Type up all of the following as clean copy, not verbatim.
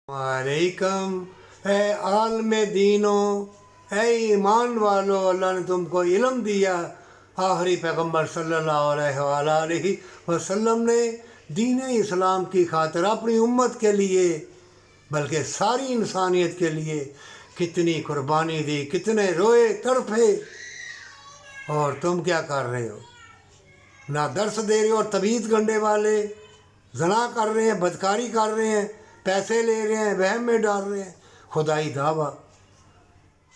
वालेकुम है आलम दीनों, है ईमान वालों, अल्लाह ने तुमको इल्म दिया। आखिरी पैगम्बर सल्लल्लाहु अलैहि वसल्लम ने दीन इस्लाम की खातिर अपनी उम्मत के लिए बल्कि सारी इंसानियत के लिए कितनी कुर्बानी दी, कितने रोए तड़पे। और तुम क्या कर रहे हो? ना दर्स दे रहे हो, और तबीयत गंडे वाले जना कर रहे हैं, बदकारी कर रहे हैं, पैसे ले रहे हैं, वहम में डाल रहे हैं। खुदाई दावा,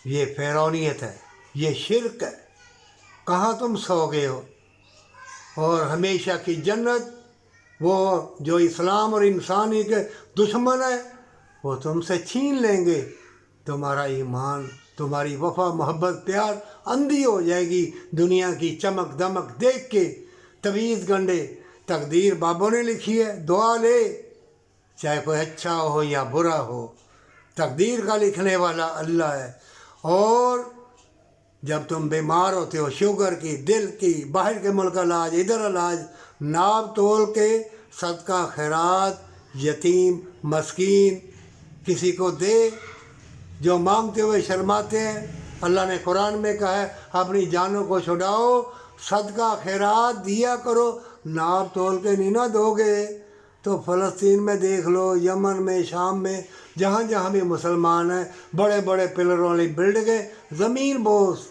ये फ़िरौनियत है, ये शिरक है। कहाँ तुम सो गए हो? और हमेशा की जन्नत वो जो इस्लाम और इंसानी के दुश्मन है वो तुमसे छीन लेंगे। तुम्हारा ईमान, तुम्हारी वफा मोहब्बत प्यार अंधी हो जाएगी दुनिया की चमक दमक देख के। तवीज़ गंडे, तकदीर बाबों ने लिखी है, दुआ ले, चाहे कोई अच्छा हो या बुरा हो, तकदीर का लिखने वाला अल्लाह है। और जब तुम बीमार होते हो, शुगर की, दिल की, बाहर के मुल्क इलाज, इधर इलाज, नाप तोल के सदका खैरात यतीम मस्कीन किसी को दे। जो मांगते हुए शर्माते हैं, अल्लाह ने कुरान में कहा है अपनी जानों को छुड़ाओ, सदका खैरात दिया करो। नाप तोल के नहीं ना दोगे तो फ़लस्तीन में देख लो, यमन में, शाम में, जहाँ जहाँ भी मुसलमान हैं, बड़े बड़े पिलरों वाली बिल्डिंगें, ज़मीन बोस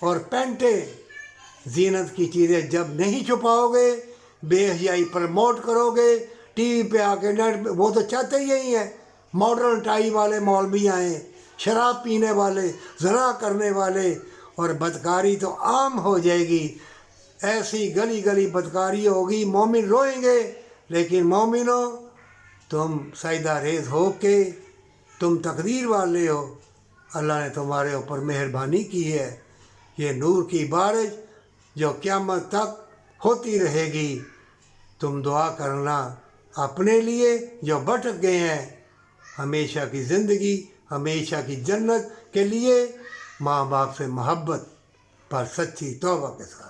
और पेंटें, जीनत की चीज़ें जब नहीं छुपाओगे, बेहयाई प्रमोट करोगे, टीवी पे आके नेट पे, वो तो चाहते ही यही हैं मॉडर्न टाई वाले मौलवी आए, शराब पीने वाले, ज़ना करने वाले, और बदकारी तो आम हो जाएगी। ऐसी गली गली बदकारी होगी, मोमिन रोएंगे। लेकिन मोमिनो, तुम सजदा रेज़ हो के, तुम तकदीर वाले हो, अल्लाह ने तुम्हारे ऊपर मेहरबानी की है। ये नूर की बारिश जो क़यामत तक होती रहेगी। तुम दुआ करना अपने लिए जो भटक गए हैं, हमेशा की ज़िंदगी, हमेशा की जन्नत के लिए, माँ बाप से मोहब्बत पर सच्ची तौबा के साथ।